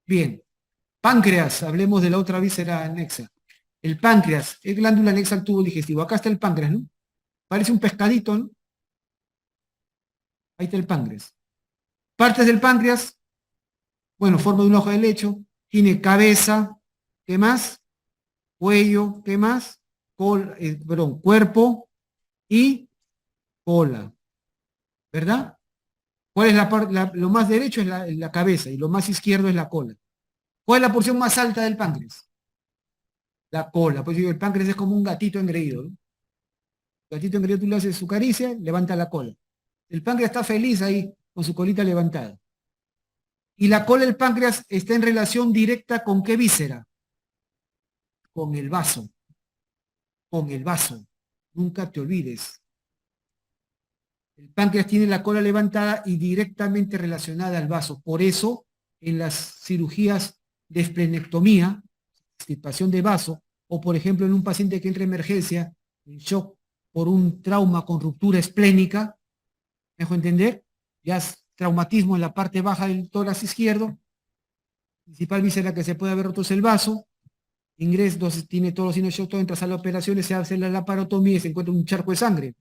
Bien. Páncreas, hablemos de la otra víscera anexa. El páncreas es glándula anexa al tubo digestivo. Acá está el páncreas, ¿no? Parece un pescadito, ¿no? Ahí está el páncreas. Partes del páncreas, bueno, forma de una hoja de lecho. Tiene cabeza, ¿qué más? Cuello, ¿qué más? Cuerpo y cola, ¿verdad? ¿Cuál es la parte? Lo más derecho es la cabeza y lo más izquierdo es la cola. ¿Cuál es la porción más alta del páncreas? La cola. Pues digo, el páncreas es como un gatito engreído, ¿no? El gatito engreído tú le haces su caricia, levanta la cola. El páncreas está feliz ahí, con su colita levantada. Y la cola del páncreas está en relación directa con qué víscera? Con el vaso. Con el vaso. Nunca te olvides. El páncreas tiene la cola levantada y directamente relacionada al vaso. Por eso, en las cirugías de esplenectomía, extirpación de vaso, o por ejemplo en un paciente que entra en emergencia, en shock por un trauma con ruptura esplénica, ¿me dejo entender? Ya es traumatismo en la parte baja del tórax izquierdo, principal víscera que se puede haber roto es el vaso, ingreso, entonces tiene todos los signos de shock, todo entra a la operación, se hace la laparotomía y se encuentra un charco de sangre.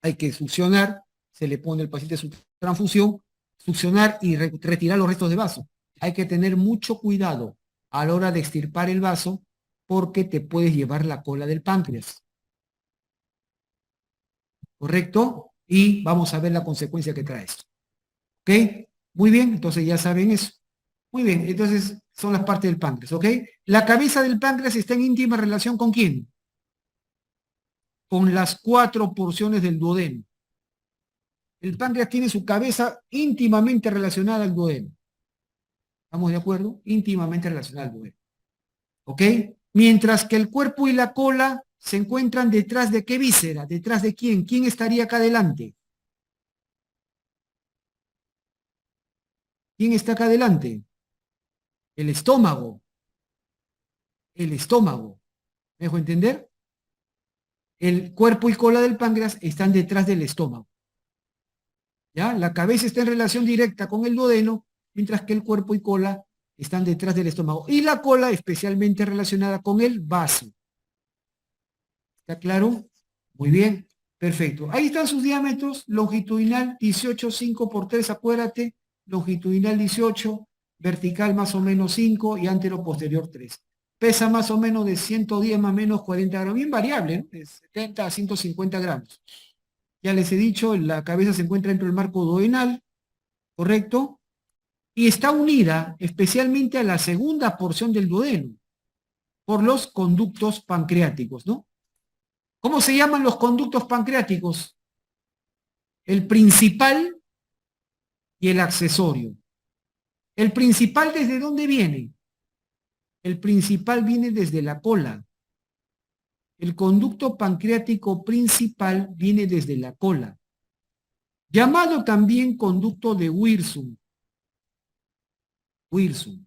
Hay que succionar, se le pone al paciente su transfusión, succionar y retirar los restos de vaso. Hay que tener mucho cuidado a la hora de extirpar el vaso porque te puedes llevar la cola del páncreas. ¿Correcto? Y vamos a ver la consecuencia que trae esto. ¿Ok? Muy bien, entonces ya saben eso. Muy bien, entonces son las partes del páncreas, ¿ok? La cabeza del páncreas está en íntima relación ¿con quién? Con las 4 porciones del duodeno. El páncreas tiene su cabeza íntimamente relacionada al duodeno. ¿Estamos de acuerdo? Íntimamente relacionada al duodeno. ¿Ok? Mientras que el cuerpo y la cola se encuentran detrás de qué víscera, detrás de quién, quién estaría acá adelante. ¿Quién está acá adelante? El estómago. El estómago. ¿Me dejo entender? El cuerpo y cola del páncreas están detrás del estómago. ¿Ya? La cabeza está en relación directa con el duodeno, mientras que el cuerpo y cola están detrás del estómago. Y la cola especialmente relacionada con el vaso. ¿Está claro? Muy bien, perfecto. Ahí están sus diámetros, longitudinal 18, 5 por 3, acuérdate, longitudinal 18, vertical más o menos 5 y antero posterior 3. Pesa más o menos de 110 más o menos 40 gramos, bien variable, ¿no? De 70 a 150 gramos. Ya les he dicho, la cabeza se encuentra dentro del marco duodenal, ¿correcto? Y está unida especialmente a la segunda porción del duodeno, por los conductos pancreáticos, ¿no? ¿Cómo se llaman los conductos pancreáticos? El principal y el accesorio. ¿El principal desde dónde viene? El principal viene desde la cola. El conducto pancreático principal viene desde la cola. Llamado también conducto de Wirsum. Wirsum.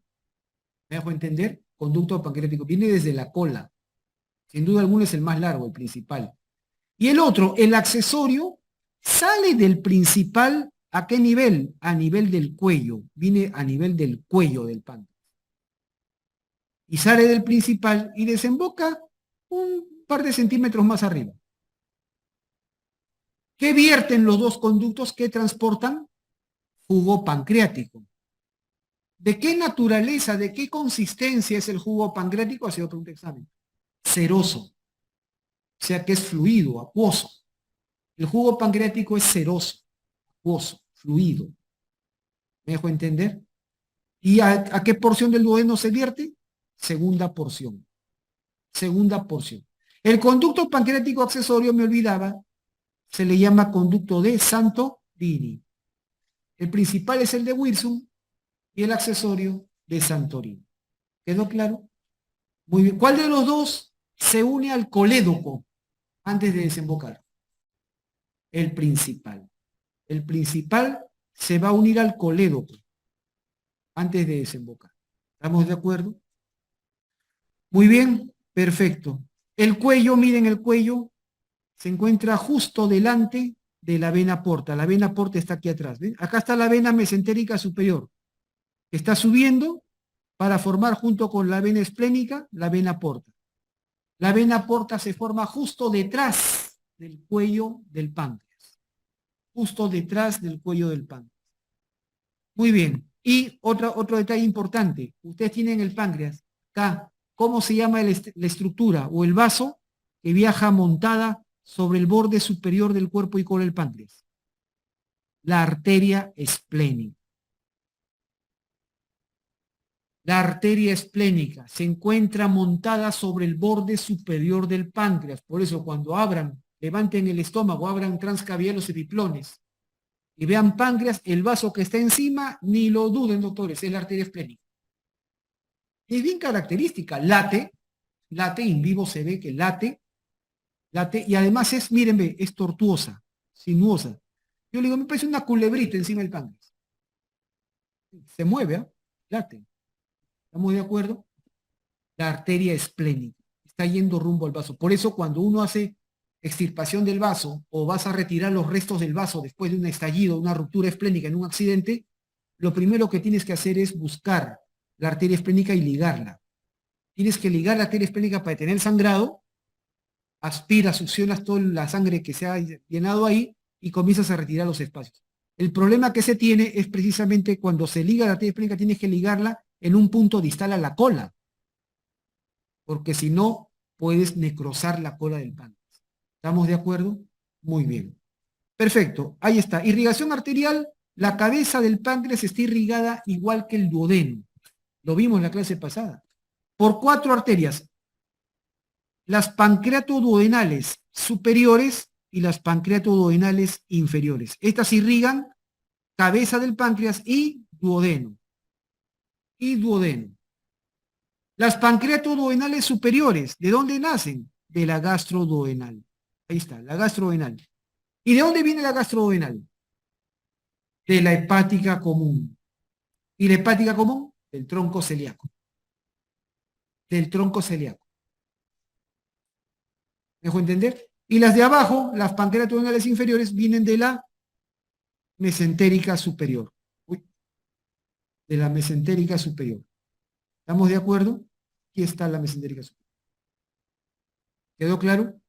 ¿Me dejo entender? Conducto pancreático. Viene desde la cola. Sin duda alguna es el más largo, el principal. Y el otro, el accesorio, sale del principal. ¿A qué nivel? A nivel del cuello. Viene a nivel del cuello del páncreas. Y sale del principal y desemboca un par de centímetros más arriba. ¿Qué vierten los dos conductos que transportan? Jugo pancreático. ¿De qué naturaleza, de qué consistencia es el jugo pancreático? Ha sido otro examen. Ceroso. O sea que es fluido, acuoso. El jugo pancreático es ceroso, acuoso, fluido. ¿Me dejo entender? ¿Y a qué porción del duodeno se vierte? Segunda porción. Segunda porción. El conducto pancreático accesorio, me olvidaba, se le llama conducto de Santorini. El principal es el de Wirsum y el accesorio de Santorini. ¿Quedó claro? Muy bien. ¿Cuál de los dos se une al colédoco antes de desembocar? El principal. El principal se va a unir al colédoco antes de desembocar. ¿Estamos de acuerdo? Muy bien, perfecto. El cuello, miren el cuello, se encuentra justo delante de la vena porta. La vena porta está aquí atrás. ¿ven? Acá está la vena mesentérica superior. Está subiendo para formar junto con la vena esplénica la vena porta. La vena porta se forma justo detrás del cuello del páncreas. Justo detrás del cuello del páncreas. Muy bien. Y otro detalle importante. Ustedes tienen el páncreas. Acá, ¿cómo se llama la estructura o el vaso que viaja montada sobre el borde superior del cuerpo y cola del páncreas? La arteria esplénica. La arteria esplénica se encuentra montada sobre el borde superior del páncreas. Por eso cuando levanten el estómago, abran transcaviar los epiplones y vean páncreas, el vaso que está encima, ni lo duden, doctores, es la arteria esplénica. Es bien característica, late en vivo se ve que late, y además mírenme, es tortuosa, sinuosa. Yo le digo, me parece una culebrita encima del páncreas. Se mueve, ¿eh? Late. ¿Estamos de acuerdo? La arteria esplénica está yendo rumbo al vaso. Por eso cuando uno hace extirpación del vaso o vas a retirar los restos del vaso después de un estallido, una ruptura esplénica en un accidente, lo primero que tienes que hacer es buscar la arteria esplénica y ligarla. Tienes que ligar la arteria esplénica para detener el sangrado, aspiras, succionas toda la sangre que se ha llenado ahí y comienzas a retirar los espacios. El problema que se tiene es precisamente cuando se liga la arteria esplénica, tienes que ligarla en un punto distal a la cola, porque si no, puedes necrosar la cola del páncreas. ¿Estamos de acuerdo? Muy bien. Perfecto, ahí está. Irrigación arterial, la cabeza del páncreas está irrigada igual que el duodeno. Lo vimos en la clase pasada. Por 4 arterias. Las pancreatoduodenales superiores y las pancreatoduodenales inferiores. Estas irrigan cabeza del páncreas y duodeno. Las pancreatoduodenales superiores, ¿de dónde nacen? De la gastroduodenal. Ahí está, la gastroduodenal. ¿Y de dónde viene la gastroduodenal? De la hepática común. ¿Y la hepática común? Del tronco celíaco. Del tronco celíaco. ¿Me dejo entender? Y las de abajo, las pancreatoduodenales inferiores, vienen de la mesentérica superior. De la mesentérica superior. ¿Estamos de acuerdo? Aquí está la mesentérica superior. ¿Quedó claro?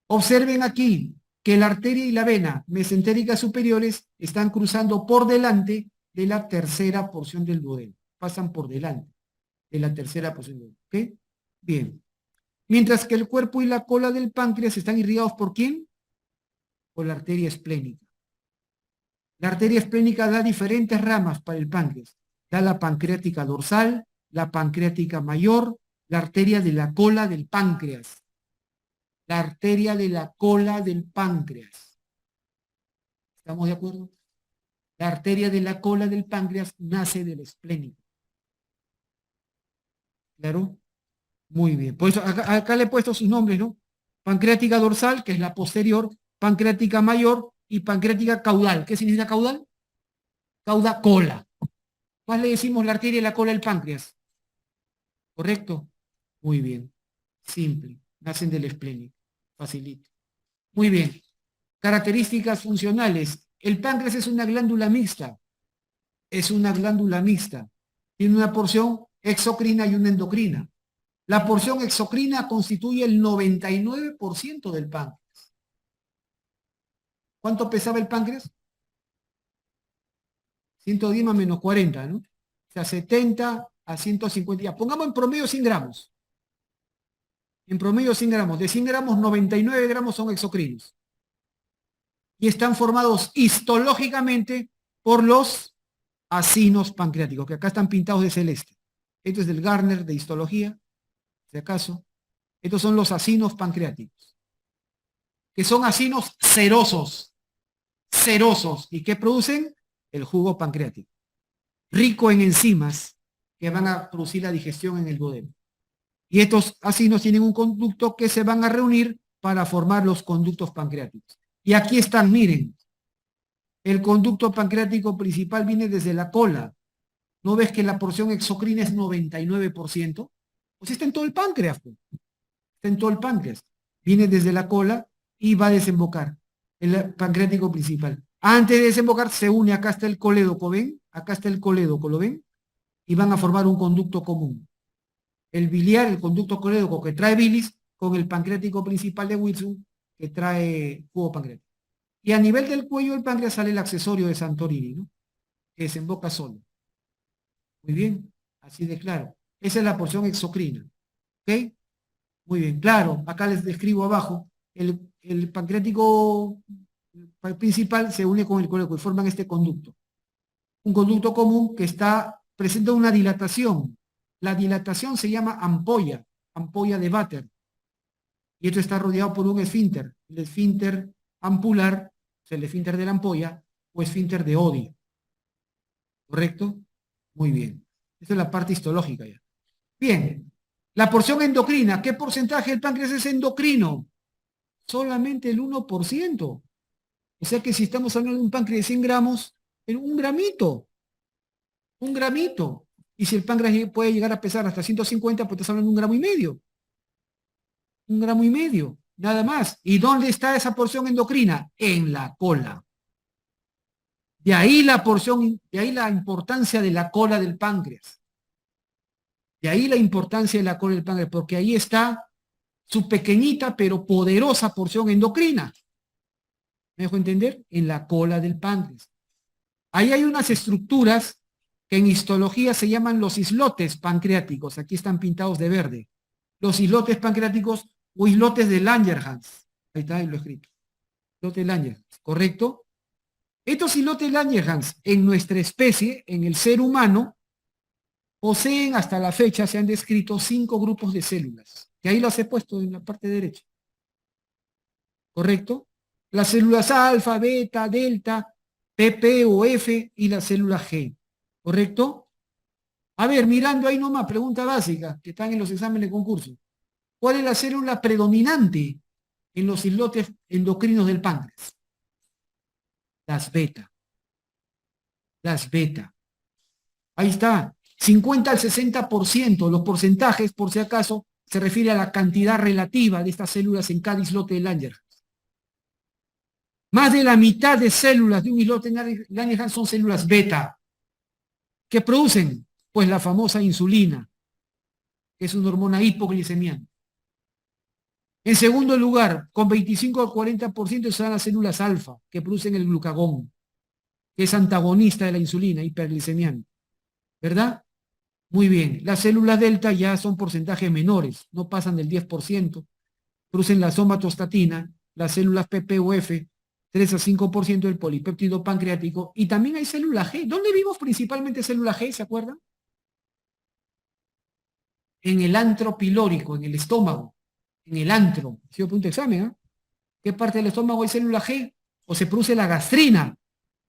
Observen aquí que la arteria y la vena mesentéricas superiores están cruzando por delante de la tercera porción del duodeno. Pasan por delante de la tercera porción del duodeno. ¿Ok? Bien. Mientras que el cuerpo y la cola del páncreas están irrigados ¿por quién? Por la arteria esplénica. La arteria esplénica da diferentes ramas para el páncreas. Da la pancreática dorsal, la pancreática mayor, la arteria de la cola del páncreas. La arteria de la cola del páncreas. ¿Estamos de acuerdo? La arteria de la cola del páncreas nace del esplénico. ¿Claro? Muy bien. Por eso acá le he puesto sus nombres, ¿no? Pancreática dorsal, que es la posterior, pancreática mayor y pancreática caudal. ¿Qué significa caudal? Cauda cola. ¿Cuál le decimos la arteria de la cola del páncreas? ¿Correcto? Muy bien. Simple. Nacen del esplénico. Facilito. Muy bien. Características funcionales. El páncreas es una glándula mixta. Es una glándula mixta. Tiene una porción exocrina y una endocrina. La porción exocrina constituye el 99% del páncreas. ¿Cuánto pesaba el páncreas? 110 más menos 40, ¿no? O sea, 70 a 150. Ya, pongamos en promedio 100 gramos. En promedio 100 gramos. De 100 gramos, 99 gramos son exocrinos. Y están formados histológicamente por los acinos pancreáticos, que acá están pintados de celeste. Esto es del Garner de histología, si acaso. Estos son los acinos pancreáticos, que son acinos serosos. Serosos. ¿Y qué producen? El jugo pancreático. Rico en enzimas que van a producir la digestión en el duodeno. Y estos acinos tienen un conducto que se van a reunir para formar los conductos pancreáticos. Y aquí están, miren. El conducto pancreático principal viene desde la cola. ¿No ves que la porción exocrina es 99%? Pues está en todo el páncreas. Pues. Está en todo el páncreas. Viene desde la cola y va a desembocar. El pancreático principal. Antes de desembocar se une, acá está el colédoco, ¿ven? Acá está el colédoco, ¿lo ven? y van a formar un conducto común. El biliar, el conducto colédoco que trae bilis, con el pancreático principal de Wilson, que trae jugo pancreático. Y a nivel del cuello del páncreas sale el accesorio de Santorini, ¿no? Que desemboca solo. Muy bien, así de claro. Esa es la porción exocrina. ¿Ok? Muy bien, claro. Acá les describo abajo. El pancreático principal se une con el colédoco y forman este conducto. Un conducto común que presenta una dilatación. La dilatación se llama ampolla, ampolla de Vater. Y esto está rodeado por un esfínter. El esfínter ampular, o sea, el esfínter de la ampolla, o esfínter de Oddi. ¿Correcto? Muy bien. Esta es la parte histológica ya. Bien. La porción endocrina. ¿Qué porcentaje del páncreas es endocrino? Solamente el 1%. O sea que si estamos hablando de un páncreas de 100 gramos, en un gramito. Un gramito. Y si el páncreas puede llegar a pesar hasta 150, pues estás hablando de 1,5 gramos. 1,5 gramos. Nada más. ¿Y dónde está esa porción endocrina? En la cola. De ahí la importancia de la cola del páncreas. De ahí la importancia de la cola del páncreas, porque ahí está su pequeñita pero poderosa porción endocrina. ¿Me dejo entender? En la cola del páncreas. Ahí hay unas estructuras que en histología se llaman los islotes pancreáticos. Aquí están pintados de verde. Los islotes pancreáticos o islotes de Langerhans. Ahí está, ahí lo he escrito. Islote de Langerhans, ¿correcto? Estos islotes Langerhans en nuestra especie, en el ser humano, poseen hasta la fecha, se han descrito 5 grupos de células. Que ahí los he puesto en la parte derecha. ¿Correcto? Las células alfa, beta, delta, PP o F y la célula G. ¿Correcto? A ver, mirando ahí nomás, pregunta básica, que están en los exámenes de concurso. ¿Cuál es la célula predominante en los islotes endocrinos del páncreas? Las beta. Las beta. Ahí está. 50 al 60%. Los porcentajes, por si acaso, se refiere a la cantidad relativa de estas células en cada islote de Langerhans. Más de la mitad de células de un islote de Langerhans son células beta. ¿Qué producen? Pues la famosa insulina, que es una hormona hipoglicemiante. En segundo lugar, con 25 al 40% están las células alfa, que producen el glucagón, que es antagonista de la insulina, hiperglicemiante. ¿Verdad? Muy bien. Las células delta ya son porcentajes menores, no pasan del 10%. Producen la somatostatina, las células PPUF, 3 a 5% del polipéptido pancreático, y también hay célula G. ¿Dónde vimos principalmente célula G, se acuerdan? En el antro pilórico, en el estómago, en el antro. Si yo pregunto examen, ¿eh? ¿Qué parte del estómago hay célula G? ¿O se produce la gastrina?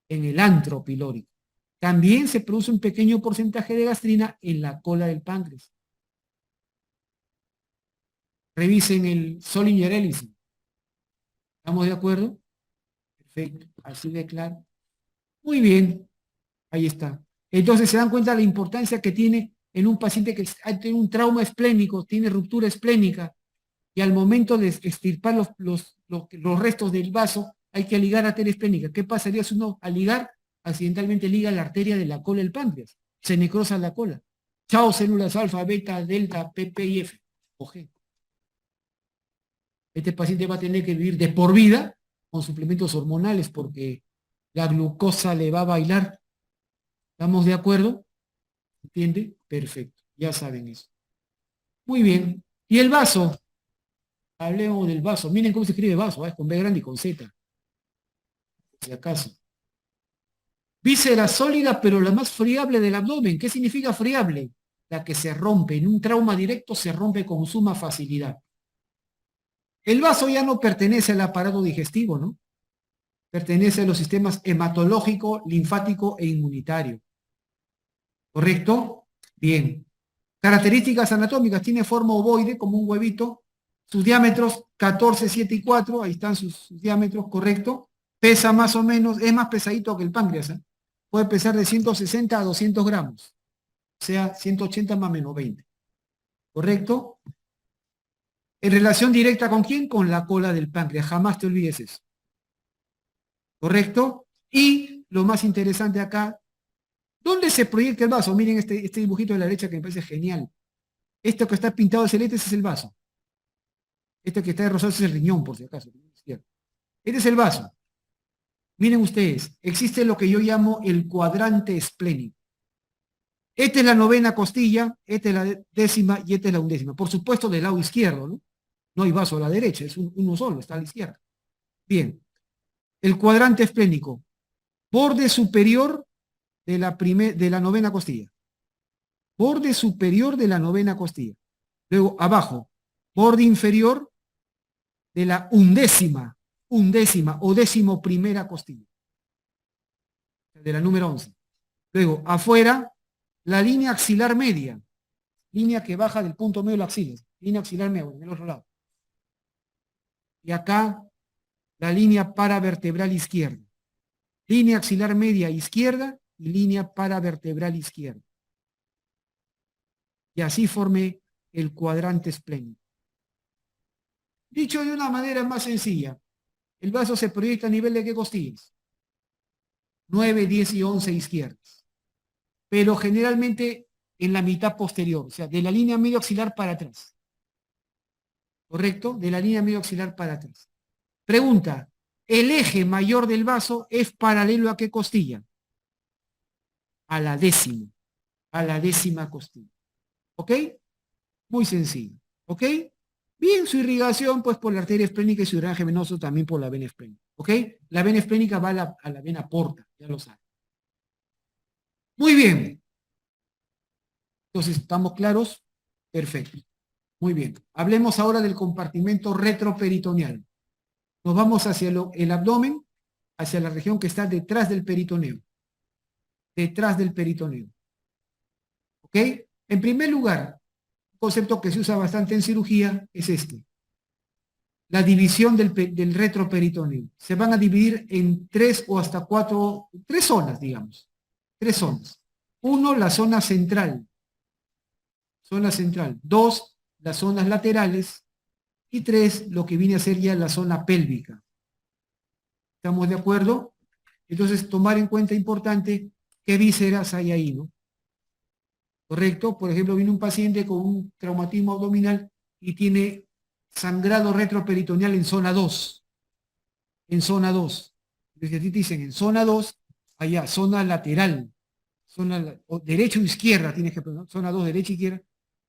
En el antro pilórico. También se produce un pequeño porcentaje de gastrina en la cola del páncreas. Revisen el Solinger Ellison. ¿Estamos de acuerdo? Perfecto, así de claro. Muy bien, ahí está. Entonces se dan cuenta de la importancia que tiene en un paciente que tiene un trauma esplénico, tiene ruptura esplénica, y al momento de extirpar los restos del vaso, hay que ligar arteria esplénica. ¿Qué pasaría si uno al ligar, accidentalmente liga la arteria de la cola del páncreas? Se necrosa la cola. Chao, células alfa, beta, delta, PP y F, o G. Este paciente va a tener que vivir de por vida con suplementos hormonales porque la glucosa le va a bailar. ¿Estamos de acuerdo? ¿Entiende? Perfecto, ya saben eso. Muy bien. ¿Y el vaso? Hablemos del vaso. Miren cómo se escribe vaso, es con B grande y con Z. Si acaso. Víscera sólida, pero la más friable del abdomen. ¿Qué significa friable? La que se rompe. En un trauma directo se rompe con suma facilidad. El vaso ya no pertenece al aparato digestivo, ¿no? Pertenece a los sistemas hematológico, linfático e inmunitario. ¿Correcto? Bien. Características anatómicas. Tiene forma ovoide, como un huevito. Sus diámetros 14, 7 y 4. Ahí están sus diámetros, ¿correcto? Pesa más o menos, es más pesadito que el páncreas, ¿eh? Puede pesar de 160 a 200 gramos. O sea, 180 más menos 20. ¿Correcto? ¿En relación directa con quién? Con la cola del páncreas. Jamás te olvides eso. ¿Correcto? Y lo más interesante acá, ¿Dónde se proyecta el vaso? Miren este dibujito de la derecha que me parece genial. Esto que está pintado de celeste, ese es el vaso. Este que está de rosado, ese es el riñón, por si acaso. Este es el vaso. Miren ustedes, existe lo que yo llamo el cuadrante esplénico. Esta es la novena costilla, esta es la décima y esta es la undécima. Por supuesto, del lado izquierdo, ¿no? No hay vaso a la derecha, es uno solo, está a la izquierda. Bien, el cuadrante esplénico, borde superior de la novena costilla. Borde superior de la novena costilla. Luego, abajo, borde inferior de la undécima o décimo primera costilla. De la número 11. Luego, afuera, la línea axilar media. Línea que baja del punto medio de la axila. Línea axilar media, en el otro lado. Y acá, la línea paravertebral izquierda. Línea axilar media izquierda y línea paravertebral izquierda. Y así formé el cuadrante esplénico. Dicho de una manera más sencilla, el vaso se proyecta a nivel de ¿qué costillas? 9, 10 y 11 izquierdas. Pero generalmente en la mitad posterior, o sea, de la línea medio axilar para atrás. ¿Correcto? De la línea medio axilar para atrás. Pregunta, ¿el eje mayor del vaso es paralelo a qué costilla? A la décima costilla. ¿Ok? Muy sencillo. ¿Ok? Bien, su irrigación, pues por la arteria esplénica y su drenaje venoso también por la vena esplénica. ¿Ok? La vena esplénica va a la vena porta, ya lo saben. Muy bien. Entonces, ¿estamos claros? Perfecto. Muy bien. Hablemos ahora del compartimento retroperitoneal. Nos vamos hacia el abdomen, hacia la región que está detrás del peritoneo. Detrás del peritoneo. ¿Ok? En primer lugar, un concepto que se usa bastante en cirugía es este. La división del retroperitoneo. Se van a dividir en 3 o hasta 4, 3 zonas, digamos. 3 zonas. 1, la zona central. Zona central. 2, las zonas laterales. Y 3, lo que viene a ser ya la zona pélvica. ¿Estamos de acuerdo? Entonces, tomar en cuenta importante qué vísceras hay ahí, ¿no? ¿Correcto? Por ejemplo, viene un paciente con un traumatismo abdominal y tiene sangrado retroperitoneal en zona 2. En zona 2. Entonces, aquí te dicen en zona 2, allá, zona lateral. O derecha o izquierda, tienes que poner, ¿no? Zona 2, derecha, izquierda,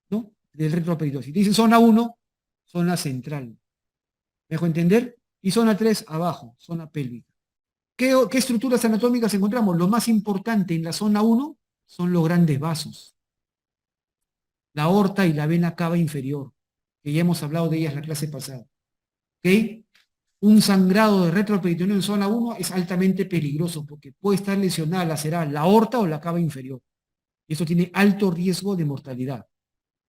¿no? Del retroperitoneal. Si te dicen zona 1, zona central. ¿Me dejo entender? Y zona 3, abajo, zona pélvica. ¿Qué estructuras anatómicas encontramos? Lo más importante en la zona 1 son los grandes vasos. La aorta y la vena cava inferior, que ya hemos hablado de ellas en la clase pasada. ¿Ok? Un sangrado de retroperitoneo en zona 1 es altamente peligroso porque puede estar lesionada, lacerada la aorta o la cava inferior. Y eso tiene alto riesgo de mortalidad.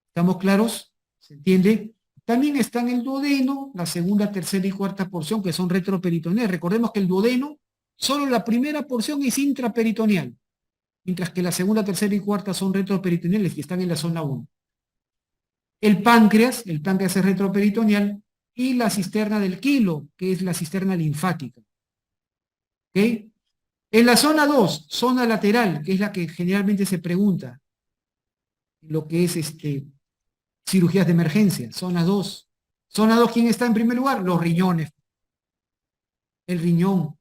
¿Estamos claros? ¿Se entiende? También está en el duodeno, la segunda, tercera y cuarta porción, que son retroperitoneales. Recordemos que el duodeno, solo la primera porción es intraperitoneal, mientras que la segunda, tercera y cuarta son retroperitoneales y están en la zona 1. El páncreas es retroperitoneal, y la cisterna del quilo, que es la cisterna linfática. ¿Ok? En la zona 2, zona lateral, que es la que generalmente se pregunta, lo que es cirugías de emergencia, zona 2. Zona 2, ¿quién está en primer lugar? Los riñones. El riñón,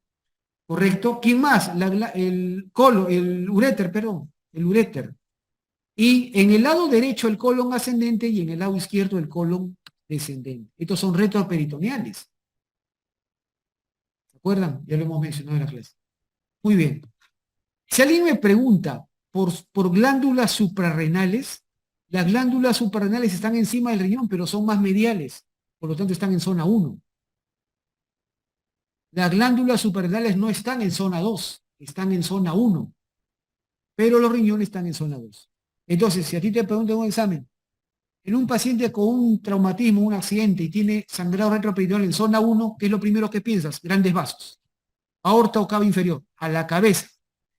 ¿correcto? ¿Quién más? El uréter, perdón, el uréter. Y en el lado derecho el colon ascendente y en el lado izquierdo el colon descendente. Estos son retroperitoneales. ¿Se acuerdan? Ya lo hemos mencionado en la clase. Muy bien. Si alguien me pregunta por glándulas suprarrenales, las glándulas suprarrenales están encima del riñón, pero son más mediales. Por lo tanto, están en zona 1. Las glándulas suprarrenales no están en zona 2, están en zona 1. Pero los riñones están en zona 2. Entonces, si a ti te preguntan en un examen, en un paciente con un traumatismo, un accidente y tiene sangrado retroperitoneal en zona 1, ¿qué es lo primero que piensas? Grandes vasos. Aorta o cava inferior, a la cabeza.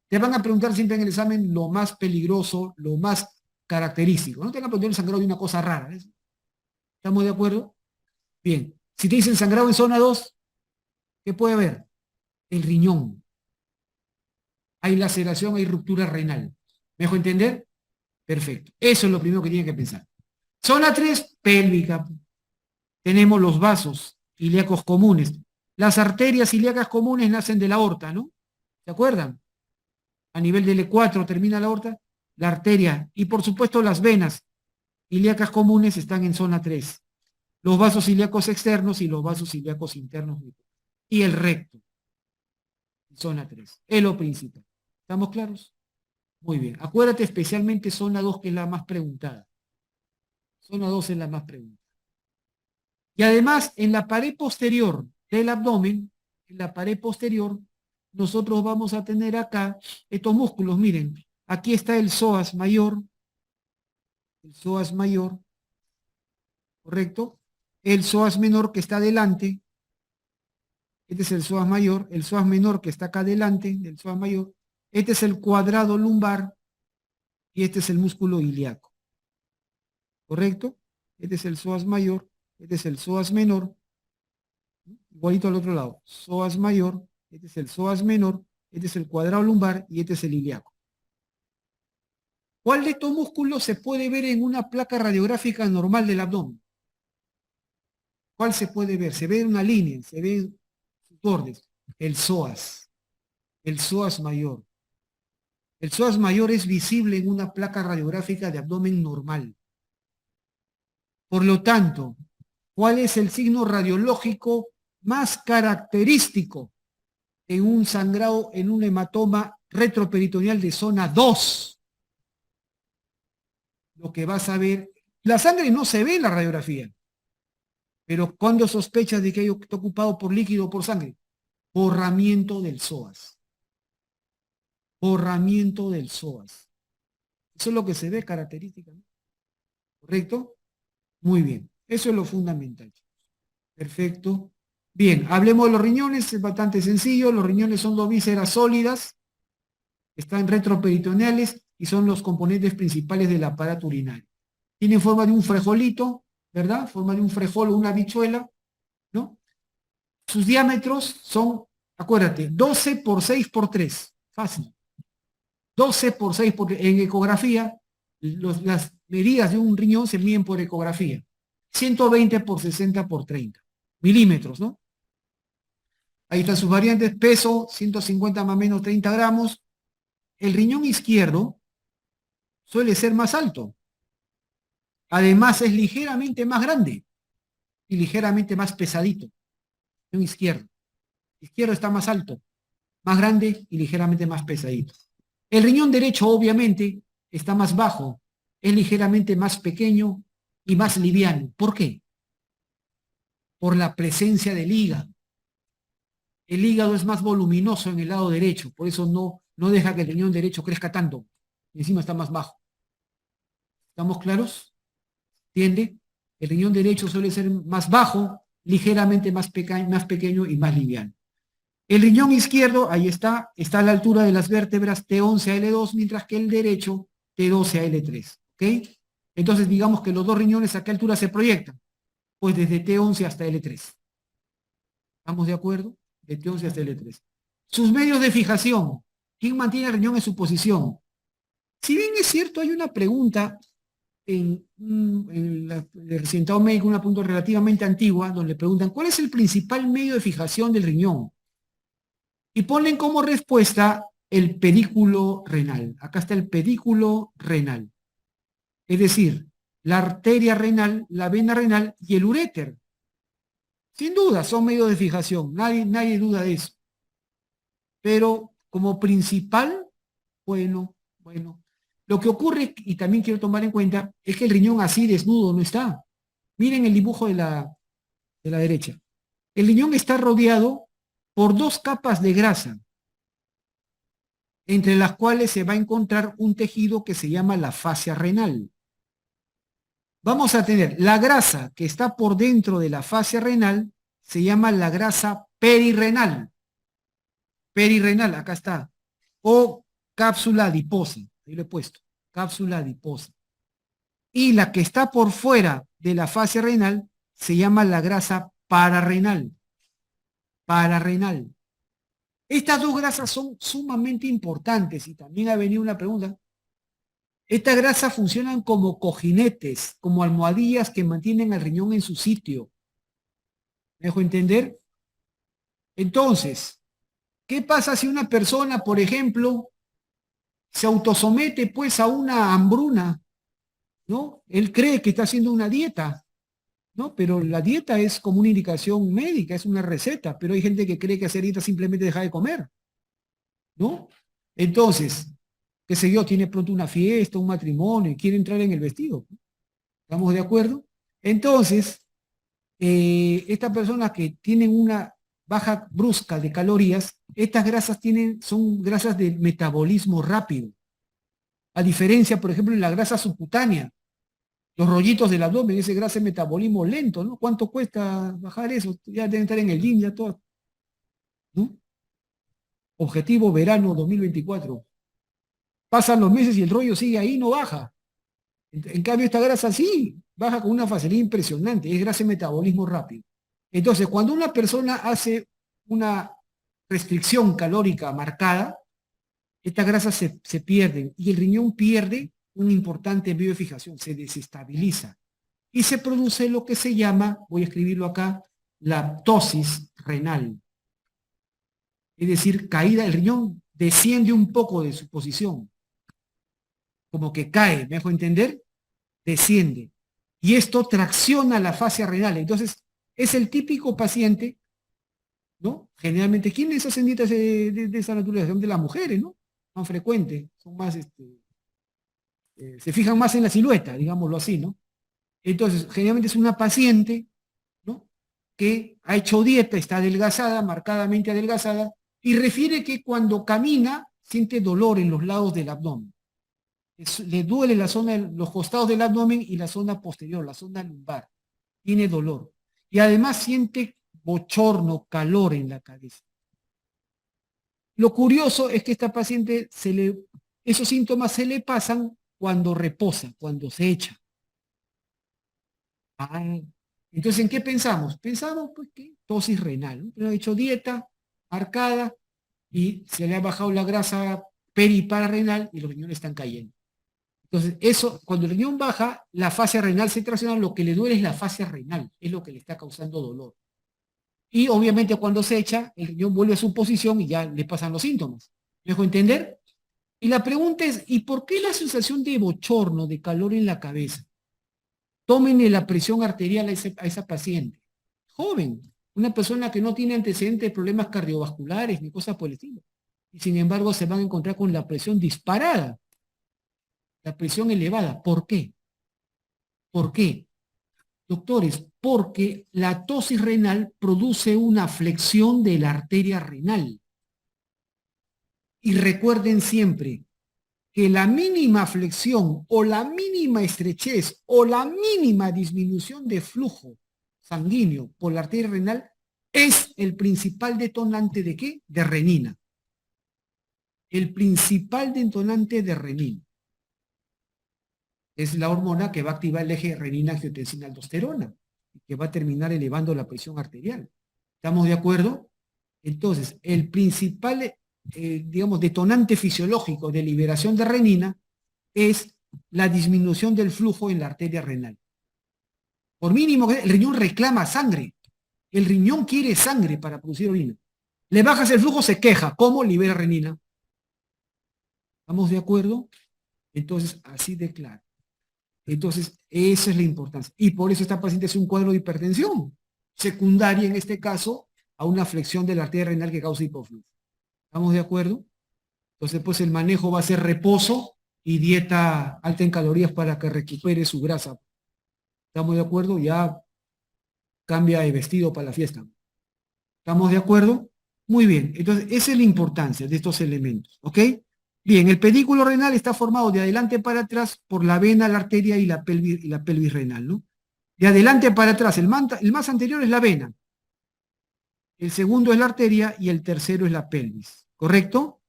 Te van a preguntar siempre en el examen lo más peligroso, lo más característico. No te van a preguntar el sangrado de una cosa rara. ¿Estamos de acuerdo? Bien. Si te dicen sangrado en zona 2, ¿qué puede haber? El riñón. Hay laceración, hay ruptura renal. ¿Me dejo entender? Perfecto. Eso es lo primero que tienen que pensar. Zona 3, pélvica. Tenemos los vasos ilíacos comunes. Las arterias ilíacas comunes nacen de la aorta, ¿no? ¿Se acuerdan? A nivel del E4 termina la aorta, la arteria. Y por supuesto las venas ilíacas comunes están en zona 3. Los vasos ilíacos externos y los vasos ilíacos internos. Y el recto, zona 3. Es lo principal. ¿Estamos claros? Muy bien. Acuérdate especialmente zona 2, que es la más preguntada. Zona 2 es la más preguntada. Y además, en la pared posterior del abdomen, en la pared posterior, nosotros vamos a tener acá estos músculos. Miren, aquí está el psoas mayor, ¿correcto? El psoas menor que está adelante, este es el psoas menor que está acá adelante del psoas mayor, este es el cuadrado lumbar y este es el músculo ilíaco, ¿correcto? Este es el psoas mayor, este es el psoas menor, igualito al otro lado, psoas mayor, este es el psoas menor, este es el cuadrado lumbar y este es el ilíaco. ¿Cuál de estos músculos se puede ver en una placa radiográfica normal del abdomen? ¿Cuál se puede ver? Se ve una línea, se ven sus bordes. El psoas mayor. El psoas mayor es visible en una placa radiográfica de abdomen normal. Por lo tanto, ¿cuál es el signo radiológico más característico en un sangrado, en un hematoma retroperitoneal de zona 2? Lo que vas a ver, la sangre no se ve en la radiografía, pero cuando sospechas de que está ocupado por líquido o por sangre, borramiento del psoas. Borramiento del psoas. Eso es lo que se ve característicamente. ¿Correcto? Muy bien. Eso es lo fundamental. Perfecto. Bien, hablemos de los riñones, es bastante sencillo. Los riñones son dos vísceras sólidas, están retroperitoneales y son los componentes principales del aparato urinario. Tienen forma de un frijolito, ¿verdad? Forma de un frijol o una habichuela, ¿no? Sus diámetros son, acuérdate, 12 por 6 por 3. Fácil. 12 por 6 por 3. En ecografía, las medidas de un riñón se miden por ecografía. 120 por 60 por 30 milímetros, ¿no? Ahí están sus variantes, peso 150 más o menos 30 gramos. El riñón izquierdo suele ser más alto. Además es ligeramente más grande y ligeramente más pesadito. Riñón izquierdo. Izquierdo está más alto, más grande y ligeramente más pesadito. El riñón derecho obviamente está más bajo, es ligeramente más pequeño y más liviano. ¿Por qué? Por la presencia del hígado. El hígado es más voluminoso en el lado derecho, por eso no deja que el riñón derecho crezca tanto. Y encima está más bajo. ¿Estamos claros? ¿Entiende? El riñón derecho suele ser más bajo, ligeramente más pequeño y más liviano. El riñón izquierdo, ahí está a la altura de las vértebras T11 a L2, mientras que el derecho T12 a L3. ¿Ok? Entonces digamos que los dos riñones a qué altura se proyectan. Pues desde T11 hasta L3. ¿Estamos de acuerdo? De T11 hasta L3. Sus medios de fijación. ¿Quién mantiene el riñón en su posición? Si bien es cierto, hay una pregunta en el recientado médico, una pregunta relativamente antigua, donde le preguntan, ¿cuál es el principal medio de fijación del riñón? Y ponen como respuesta el pedículo renal. Acá está el pedículo renal. Es decir, la arteria renal, la vena renal y el uréter. Sin duda, son medios de fijación. Nadie duda de eso. Pero como principal, bueno. Lo que ocurre, y también quiero tomar en cuenta, es que el riñón así desnudo no está. Miren el dibujo de la derecha. El riñón está rodeado por dos capas de grasa, entre las cuales se va a encontrar un tejido que se llama la fascia renal. Vamos a tener la grasa que está por dentro de la fascia renal, se llama la grasa perirenal. Perirenal, acá está. O cápsula adiposa. Ahí lo he puesto. Cápsula adiposa. Y la que está por fuera de la fascia renal se llama la grasa pararrenal. Pararrenal. Estas dos grasas son sumamente importantes y también ha venido una pregunta, Estas grasas funcionan como cojinetes, como almohadillas que mantienen al riñón en su sitio. ¿Me dejo entender? Entonces, ¿qué pasa si una persona, por ejemplo, se autosomete pues a una hambruna, ¿no? Él cree que está haciendo una dieta, ¿no? Pero la dieta es como una indicación médica, es una receta, pero hay gente que cree que hacer dieta simplemente deja de comer, ¿no? Entonces, qué sé yo, tiene pronto una fiesta, un matrimonio y quiere entrar en el vestido. ¿Estamos de acuerdo? Entonces, estas personas que tienen una baja brusca de calorías, estas grasas son grasas de metabolismo rápido. A diferencia, por ejemplo, en la grasa subcutánea, los rollitos del abdomen, ese grasa de metabolismo lento, ¿no? ¿Cuánto cuesta bajar eso? Ya deben estar en el gym, ya todo, ¿no? Objetivo verano 2024. Pasan los meses y el rollo sigue ahí, no baja. En cambio, esta grasa sí, baja con una facilidad impresionante, es grasa de metabolismo rápido. Entonces, cuando una persona hace una restricción calórica marcada, estas grasas se pierden y el riñón pierde una importante biofijación, se desestabiliza y se produce lo que se llama, voy a escribirlo acá, la ptosis renal. Es decir, caída del riñón, desciende un poco de su posición, como que cae, ¿me dejo entender? Desciende. Y esto tracciona la fascia renal. Entonces, es el típico paciente, ¿no? Generalmente, ¿quiénes hacen dietas de esa naturaleza? Son de las mujeres, ¿no? Más frecuentes, son más, se fijan más en la silueta, digámoslo así, ¿no? Entonces, generalmente es una paciente, ¿no? Que ha hecho dieta, está adelgazada, marcadamente adelgazada, y refiere que cuando camina siente dolor en los lados del abdomen. Le duele la zona, los costados del abdomen y la zona posterior, la zona lumbar. Tiene dolor. Y además siente bochorno, calor en la cabeza. Lo curioso es que esta paciente esos síntomas se le pasan cuando reposa, cuando se echa. Ah, entonces, ¿en qué pensamos? Pensamos pues que tosis renal, ¿no? Ha hecho dieta marcada y se le ha bajado la grasa periparrenal y los riñones están cayendo. Entonces, eso, cuando el riñón baja, la fascia renal se tracciona, lo que le duele es la fascia renal, es lo que le está causando dolor. Y obviamente cuando se echa, el riñón vuelve a su posición y ya le pasan los síntomas. ¿Me dejo entender? Y la pregunta es, ¿y por qué la sensación de bochorno, de calor en la cabeza? Tómenle la presión arterial a esa paciente. Joven, una persona que no tiene antecedentes de problemas cardiovasculares ni cosas por el estilo. Y sin embargo se van a encontrar con la presión disparada, la presión elevada. ¿Por qué? ¿Por qué? Doctores, porque la tosis renal produce una flexión de la arteria renal. Y recuerden siempre que la mínima flexión o la mínima estrechez o la mínima disminución de flujo sanguíneo por la arteria renal es el principal detonante de ¿qué? De renina. El principal detonante de renina. Es la hormona que va a activar el eje renina-angiotensina-aldosterona y que va a terminar elevando la presión arterial. ¿Estamos de acuerdo? Entonces, el principal, digamos, detonante fisiológico de liberación de renina es la disminución del flujo en la arteria renal. Por mínimo que el riñón reclama sangre. El riñón quiere sangre para producir orina. Le bajas el flujo, se queja. ¿Cómo libera renina? ¿Estamos de acuerdo? Entonces, así de claro. Entonces, esa es la importancia. Y por eso esta paciente es un cuadro de hipertensión, secundaria en este caso a una flexión de la arteria renal que causa hipoflujo. ¿Estamos de acuerdo? Entonces, pues el manejo va a ser reposo y dieta alta en calorías para que recupere su grasa. ¿Estamos de acuerdo? Ya cambia de vestido para la fiesta. ¿Estamos de acuerdo? Muy bien. Entonces, esa es la importancia de estos elementos. ¿Ok? Bien, el pedículo renal está formado de adelante para atrás por la vena, la arteria y la pelvis renal, ¿no? De adelante para atrás, el más anterior es la vena, el segundo es la arteria y el tercero es la pelvis. ¿Correcto?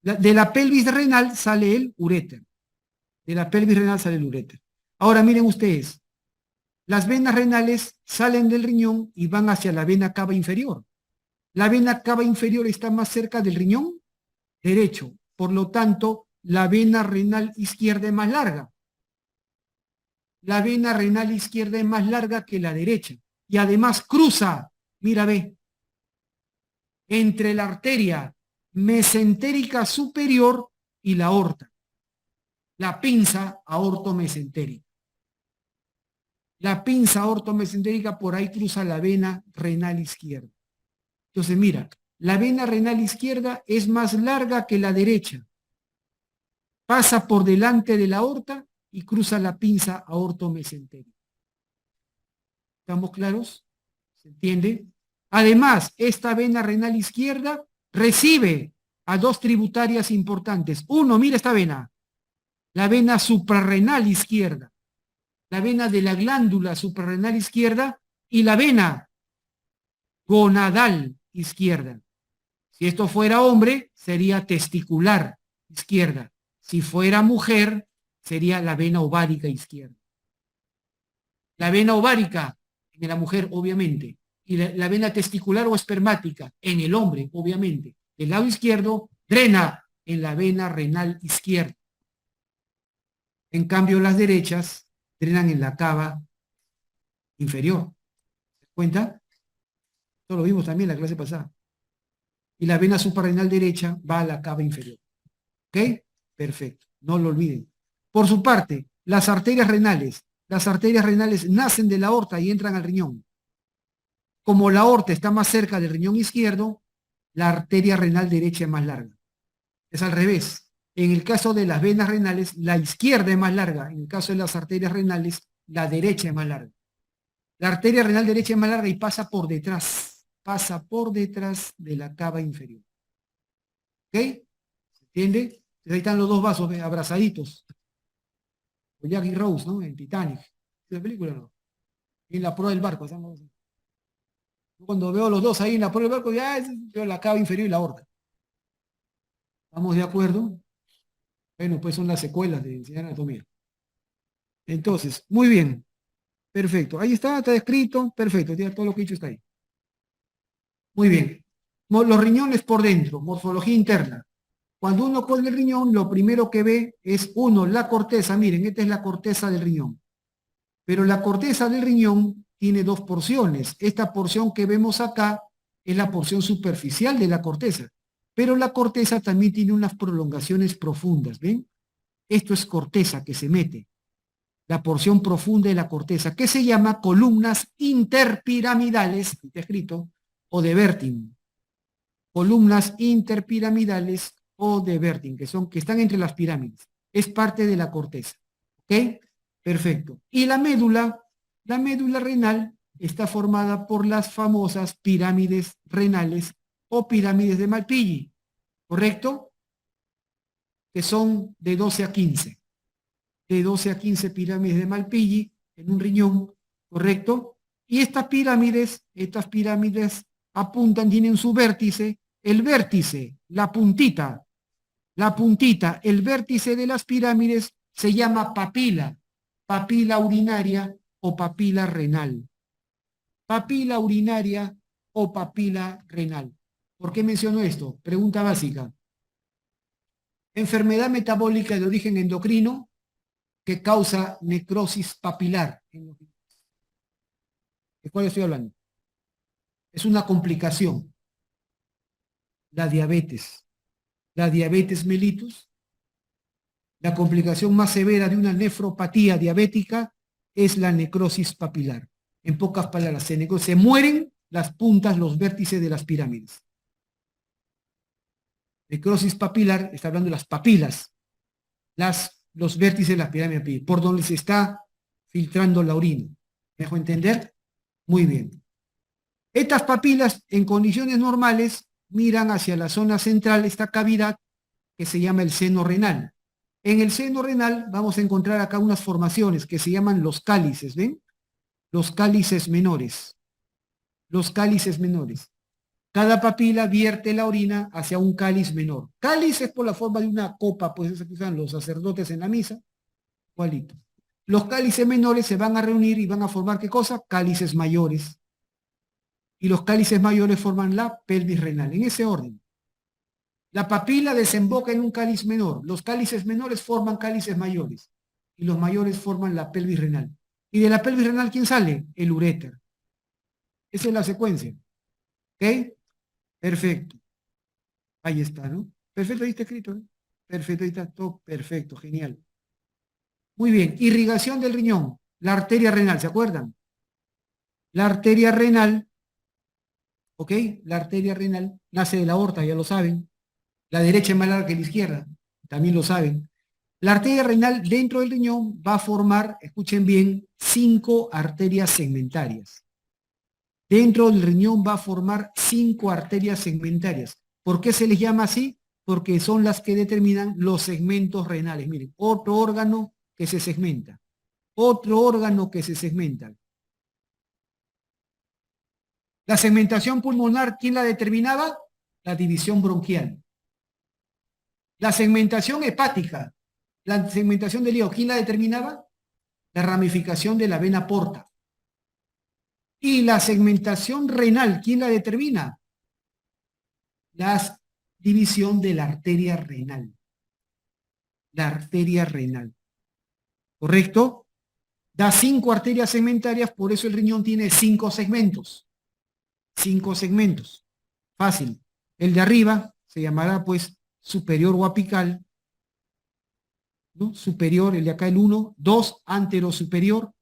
De la pelvis renal sale el uréter. De la pelvis renal sale el uréter. Ahora miren ustedes, las venas renales salen del riñón y van hacia la vena cava inferior. La vena cava inferior está más cerca del riñón derecho, por lo tanto, la vena renal izquierda es más larga. La vena renal izquierda es más larga que la derecha. Y además cruza, mira, ve, entre la arteria mesentérica superior y la aorta. La pinza aortomesentérica. La pinza aortomesentérica por ahí cruza la vena renal izquierda. Entonces, mira, la vena renal izquierda es más larga que la derecha. Pasa por delante de la aorta y cruza la pinza aortomesentérica. ¿Estamos claros? ¿Se entiende? Además, esta vena renal izquierda recibe a dos tributarias importantes. Uno, mira esta vena, la vena suprarrenal izquierda, la vena de la glándula suprarrenal izquierda y la vena gonadal izquierda. Si esto fuera hombre, sería testicular izquierda. Si fuera mujer, sería la vena ovárica izquierda. La vena ovárica en la mujer, obviamente, y la vena testicular o espermática en el hombre, obviamente, del lado izquierdo, drena en la vena renal izquierda. En cambio, las derechas drenan en la cava inferior. ¿Se cuenta? Esto lo vimos también en la clase pasada. Y la vena suprarrenal derecha va a la cava inferior. ¿Ok? Perfecto. No lo olviden. Por su parte, las arterias renales nacen de la aorta y entran al riñón. Como la aorta está más cerca del riñón izquierdo, la arteria renal derecha es más larga. Es al revés. En el caso de las venas renales, la izquierda es más larga. En el caso de las arterias renales, la derecha es más larga. La arteria renal derecha es más larga y pasa por detrás de la cava inferior. ¿Ok? ¿Se entiende? Entonces ahí están los dos vasos abrazaditos. Con Jack y Rose, ¿no? En Titanic. ¿Es la película no? En la proa del barco. ¿Estamos? Cuando veo los dos ahí en la proa del barco, ya veo la cava inferior y la aorta. ¿Estamos de acuerdo? Bueno, pues son las secuelas de enseñar anatomía. Entonces, muy bien. Perfecto. Ahí está escrito. Perfecto. Ya todo lo que he dicho está ahí. Muy bien. Los riñones por dentro, morfología interna. Cuando uno coge el riñón, lo primero que ve es, uno, la corteza. Miren, esta es la corteza del riñón. Pero la corteza del riñón tiene dos porciones. Esta porción que vemos acá es la porción superficial de la corteza. Pero la corteza también tiene unas prolongaciones profundas, ¿ven? Esto es corteza que se mete. La porción profunda de la corteza, que se llama columnas interpiramidales, está escrito, o de Bertin. Columnas interpiramidales o de Bertin, que están entre las pirámides. Es parte de la corteza. ¿Ok? Perfecto. Y la médula renal está formada por las famosas pirámides renales o pirámides de Malpighi, ¿correcto? Que son de 12 a 15. De 12 a 15 pirámides de Malpighi en un riñón, ¿correcto? Y estas pirámides apuntan, tienen su vértice, el vértice, la puntita, el vértice de las pirámides se llama papila, papila urinaria o papila renal. Papila urinaria o papila renal. ¿Por qué menciono esto? Pregunta básica. Enfermedad metabólica de origen endocrino que causa necrosis papilar. ¿De cuál estoy hablando? Es una complicación. La diabetes mellitus. La complicación más severa de una nefropatía diabética es la necrosis papilar. En pocas palabras, se mueren las puntas, los vértices de las pirámides. Necrosis papilar, está hablando de las papilas, los vértices de las pirámides, por donde se está filtrando la orina. ¿Me dejo entender? Muy bien. Estas papilas, en condiciones normales, miran hacia la zona central, esta cavidad que se llama el seno renal. En el seno renal vamos a encontrar acá unas formaciones que se llaman los cálices, ¿ven? Los cálices menores. Los cálices menores. Cada papila vierte la orina hacia un cáliz menor. Cáliz es por la forma de una copa, pues eso que usan los sacerdotes en la misa, igualito. Los cálices menores se van a reunir y van a formar, ¿qué cosa? Cálices mayores. Y los cálices mayores forman la pelvis renal, en ese orden. La papila desemboca en un cáliz menor. Los cálices menores forman cálices mayores. Y los mayores forman la pelvis renal. Y de la pelvis renal, ¿quién sale? El uréter. Esa es la secuencia. ¿Ok? Perfecto. Ahí está, ¿no? Perfecto, ahí está escrito, ¿no? Perfecto, ahí está todo perfecto, genial. Muy bien, irrigación del riñón, la arteria renal, ¿se acuerdan? La arteria renal, ¿ok? La arteria renal nace de la aorta, ya lo saben. La derecha es más larga que la izquierda, también lo saben. La arteria renal dentro del riñón va a formar, escuchen bien, 5 arterias segmentarias. Dentro del riñón va a formar 5 arterias segmentarias. ¿Por qué se les llama así? Porque son las que determinan los segmentos renales. Miren, otro órgano que se segmenta. Otro órgano que se segmenta. La segmentación pulmonar, ¿quién la determinaba? La división bronquial. La segmentación hepática, la segmentación del hígado, ¿quién la determinaba? La ramificación de la vena porta. Y la segmentación renal, ¿quién la determina? La división de la arteria renal. La arteria renal. ¿Correcto? Da 5 arterias segmentarias, por eso el riñón tiene 5 segmentos. 5 segmentos. Fácil. El de arriba se llamará pues superior o apical, ¿no? Superior, el de acá el 1, 2 antero superior,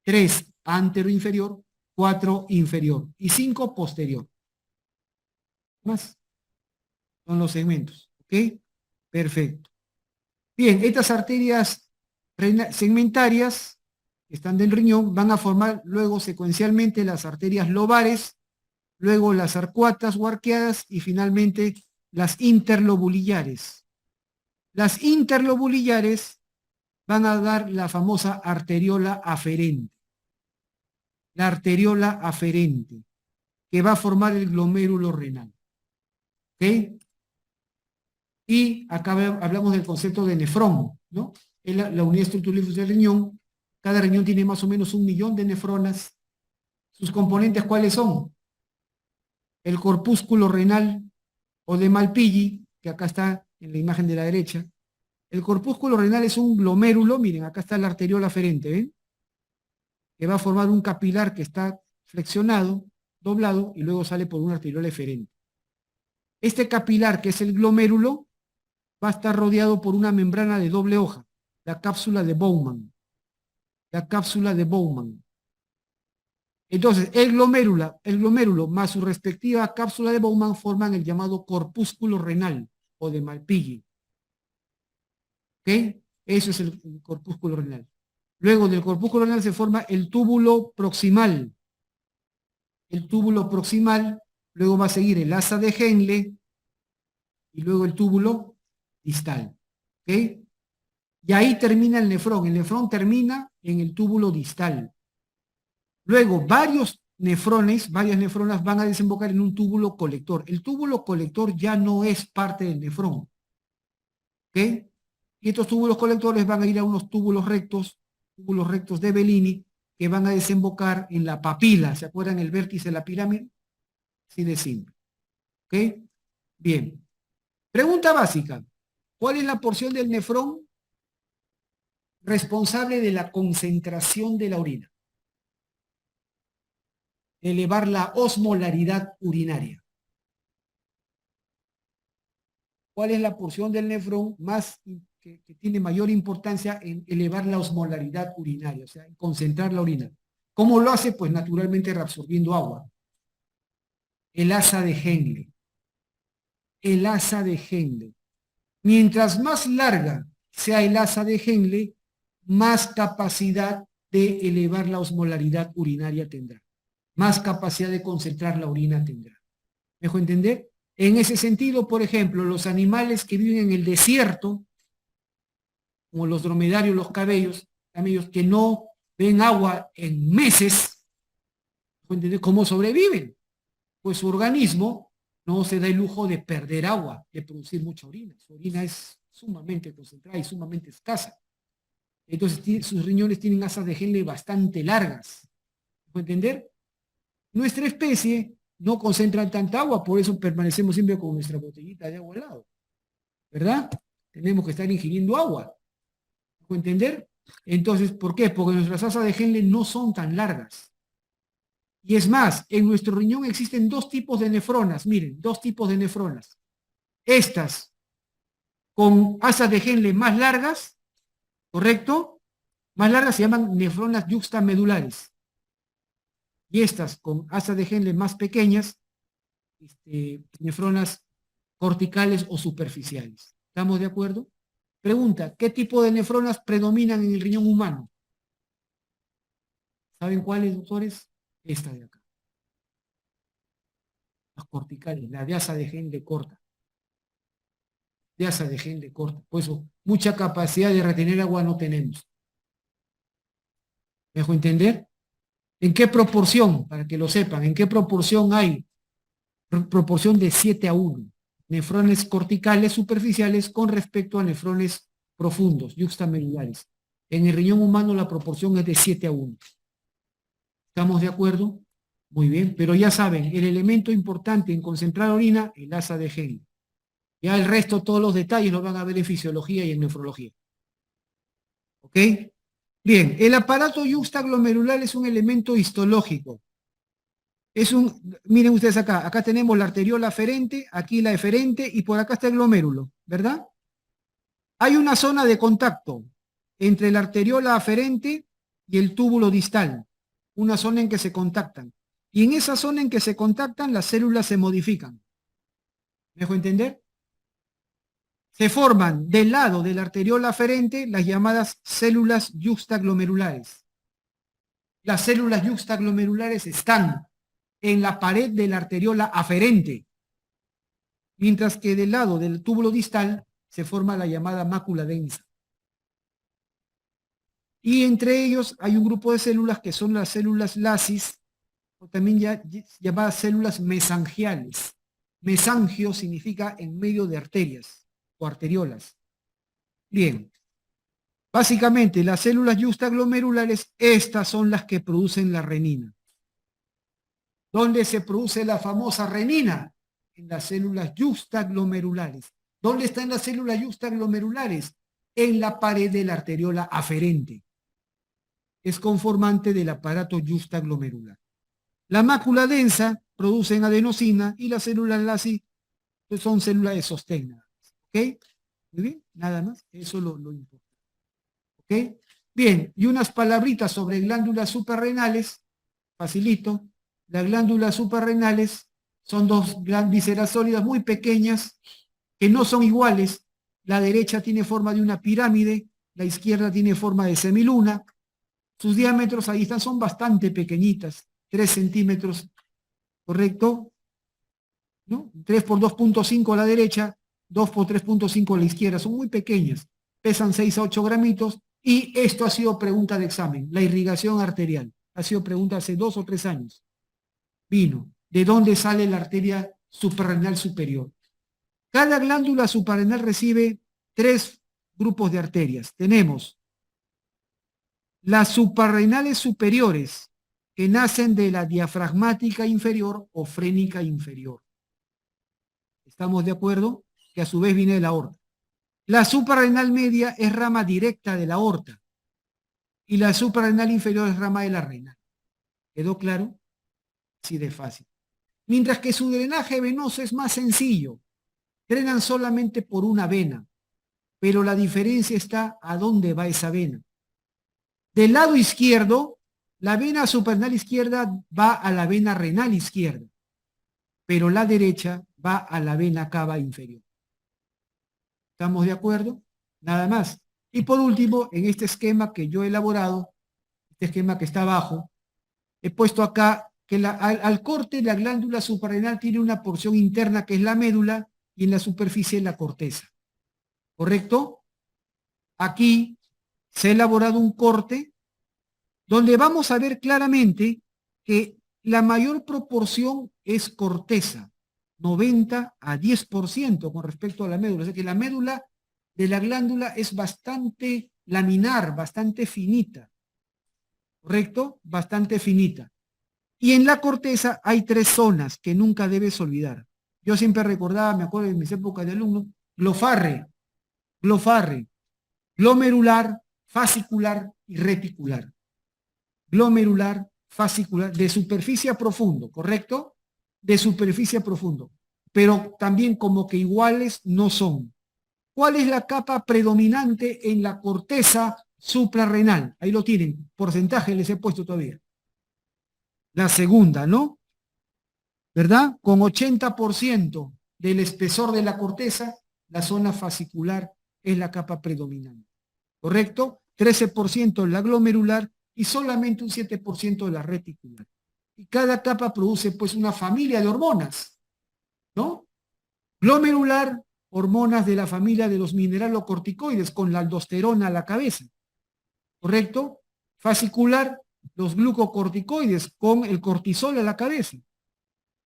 3 antero inferior, 4 inferior y 5 posterior. Más son los segmentos. ¿Ok? Perfecto. Bien, estas arterias segmentarias que están del riñón van a formar luego secuencialmente las arterias lobares, luego las arcuatas o arqueadas y finalmente las interlobulillares. Las interlobulillares van a dar la famosa arteriola aferente. La arteriola aferente, que va a formar el glomérulo renal. ¿Ok? Y acá hablamos del concepto de nefrón, ¿no? Es la unidad estructural del riñón. Cada riñón tiene más o menos 1 millón de nefronas. ¿Sus componentes cuáles son? El corpúsculo renal o de Malpighi, que acá está en la imagen de la derecha. El corpúsculo renal es un glomérulo, miren, acá está la arteriola aferente, ¿ven? Que va a formar un capilar que está flexionado, doblado, y luego sale por una arteriola eferente. Este capilar, que es el glomérulo, va a estar rodeado por una membrana de doble hoja, la cápsula de Bowman. La cápsula de Bowman. Entonces, el glomérulo más su respectiva cápsula de Bowman forman el llamado corpúsculo renal o de Malpighi. ¿Ok? Eso es el corpúsculo renal. Luego del corpúsculo renal se forma el túbulo proximal. El túbulo proximal, luego va a seguir el asa de Henle y luego el túbulo distal. ¿Ok? Y ahí termina el nefrón. El nefrón termina en el túbulo distal. Luego, varias nefronas van a desembocar en un túbulo colector. El túbulo colector ya no es parte del nefrón. ¿Ok? Y estos túbulos colectores van a ir a unos túbulos rectos de Bellini, que van a desembocar en la papila. ¿Se acuerdan el vértice de la pirámide? Así de simple. ¿Ok? Bien. Pregunta básica. ¿Cuál es la porción del nefrón responsable de la concentración de la orina? Elevar la osmolaridad urinaria. ¿Cuál es la porción del nefrón que tiene mayor importancia en elevar la osmolaridad urinaria? O sea, en concentrar la orina. ¿Cómo lo hace? Pues naturalmente reabsorbiendo agua. El asa de Henle. El asa de Henle. Mientras más larga sea el asa de Henle, más capacidad de elevar la osmolaridad urinaria tendrá. Más capacidad de concentrar la orina tendrá. ¿Me dejo entender? En ese sentido, por ejemplo, los animales que viven en el desierto, como los dromedarios, los camellos que no ven agua en meses, ¿me dejo entender cómo sobreviven? Pues su organismo no se da el lujo de perder agua, de producir mucha orina. Su orina es sumamente concentrada y sumamente escasa. Entonces sus riñones tienen asas de Henle bastante largas. ¿Me dejo entender? Nuestra especie no concentran tanta agua, por eso permanecemos siempre con nuestra botellita de agua al lado, ¿verdad? Tenemos que estar ingiriendo agua. ¿Puedo entender? Entonces, ¿por qué? Porque nuestras asas de Henle no son tan largas. Y es más, en nuestro riñón existen dos tipos de nefronas, miren, dos tipos de nefronas. Estas con asas de Henle más largas, ¿correcto? Más largas se llaman nefronas yuxtamedulares. Y estas con asas de Henle más pequeñas, nefronas corticales o superficiales. ¿Estamos de acuerdo? Pregunta, ¿qué tipo de nefronas predominan en el riñón humano? ¿Saben cuáles, doctores? Esta de acá. Las corticales, la de asa de Henle corta. De asa de Henle corta. Por eso, mucha capacidad de retener agua no tenemos. ¿Me dejo entender? ¿En qué proporción? Para que lo sepan, ¿en qué proporción hay? Proporción de 7:1. Nefrones corticales superficiales con respecto a nefrones profundos, yuxtamedulares. En el riñón humano la proporción es de 7:1. ¿Estamos de acuerdo? Muy bien, pero ya saben, el elemento importante en concentrar orina, el asa de Henle. Ya el resto, todos los detalles los van a ver en fisiología y en nefrología. ¿Ok? Bien, el aparato yuxtaglomerular es un elemento histológico. Miren ustedes acá tenemos la arteriola aferente, aquí la eferente y por acá está el glomérulo, ¿verdad? Hay una zona de contacto entre la arteriola aferente y el túbulo distal, una zona en que se contactan. Y en esa zona en que se contactan, las células se modifican. ¿Me dejo entender? Se forman del lado de la arteriola aferente las llamadas células yuxtaglomerulares. Las células yuxtaglomerulares están en la pared de la arteriola aferente, mientras que del lado del túbulo distal se forma la llamada mácula densa. Y entre ellos hay un grupo de células que son las células lasis, o también llamadas células mesangiales. Mesangio significa en medio de arterias o arteriolas. Bien, básicamente las células yuxtaglomerulares, estas son las que producen la renina. ¿Dónde se produce la famosa renina? En las células yuxtaglomerulares. ¿Dónde están las células yuxtaglomerulares? En la pared de la arteriola aferente. Es conformante del aparato yuxtaglomerular. La mácula densa producen adenosina y las células LASI son células de sostén. ¿Ok? Muy bien, nada más. Eso es lo importante. ¿Ok? Bien, y unas palabritas sobre glándulas suprarrenales. Facilito. Las glándulas suprarrenales son dos vísceras sólidas muy pequeñas que no son iguales. La derecha tiene forma de una pirámide, la izquierda tiene forma de semiluna. Sus diámetros ahí están, son bastante pequeñitas, 3 centímetros, ¿correcto? ¿No? 3 por 2.5 a la derecha, 2 por 3.5 a la izquierda, son muy pequeñas, pesan 6 a 8 gramitos y esto ha sido pregunta de examen, la irrigación arterial, ha sido pregunta hace 2 o 3 años. Vino, ¿de dónde sale la arteria suprarrenal superior? Cada glándula suprarrenal recibe 3 grupos de arterias. Tenemos las suprarrenales superiores, que nacen de la diafragmática inferior o frénica inferior. ¿Estamos de acuerdo? Que a su vez viene de la aorta. La suprarrenal media es rama directa de la aorta y la suprarrenal inferior es rama de la renal. ¿Quedó claro? Así de fácil. Mientras que su drenaje venoso es más sencillo. Drenan solamente por una vena, pero la diferencia está a dónde va esa vena. Del lado izquierdo, la vena suprarrenal izquierda va a la vena renal izquierda, pero la derecha va a la vena cava inferior. ¿Estamos de acuerdo? Nada más. Y por último, en este esquema que yo he elaborado, este esquema que está abajo, he puesto acá que al corte la glándula suprarrenal tiene una porción interna que es la médula y en la superficie la corteza. ¿Correcto? Aquí se ha elaborado un corte donde vamos a ver claramente que la mayor proporción es corteza, 90 a 10% con respecto a la médula. O sea que la médula de la glándula es bastante laminar, bastante finita. ¿Correcto? Bastante finita. Y en la corteza hay 3 zonas que nunca debes olvidar. Yo siempre recordaba, me acuerdo de mis épocas de alumno, glofarre, glomerular, fascicular y reticular. Glomerular, fascicular, de superficie a profundo, ¿correcto? De superficie a profundo. Pero también como que iguales no son. ¿Cuál es la capa predominante en la corteza suprarrenal? Ahí lo tienen, porcentaje les he puesto todavía. La segunda, ¿no? ¿Verdad? Con 80% del espesor de la corteza, la zona fascicular es la capa predominante. ¿Correcto? 13% la glomerular y solamente un 7% de la reticular. Y cada capa produce pues una familia de hormonas, ¿no? Glomerular, hormonas de la familia de los mineralocorticoides con la aldosterona a la cabeza, ¿correcto? Fascicular, los glucocorticoides con el cortisol a la cabeza.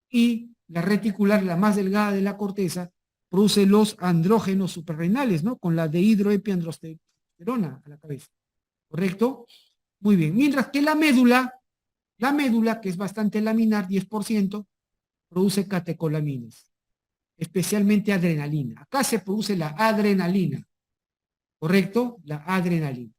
Y la reticular, la más delgada de la corteza, produce los andrógenos suprarrenales, ¿no? Con la dehidroepiandrosterona a la cabeza, ¿correcto? Muy bien. Mientras que la médula, que es bastante laminar, 10%, produce catecolaminas, especialmente adrenalina. Acá se produce la adrenalina, ¿correcto? La adrenalina.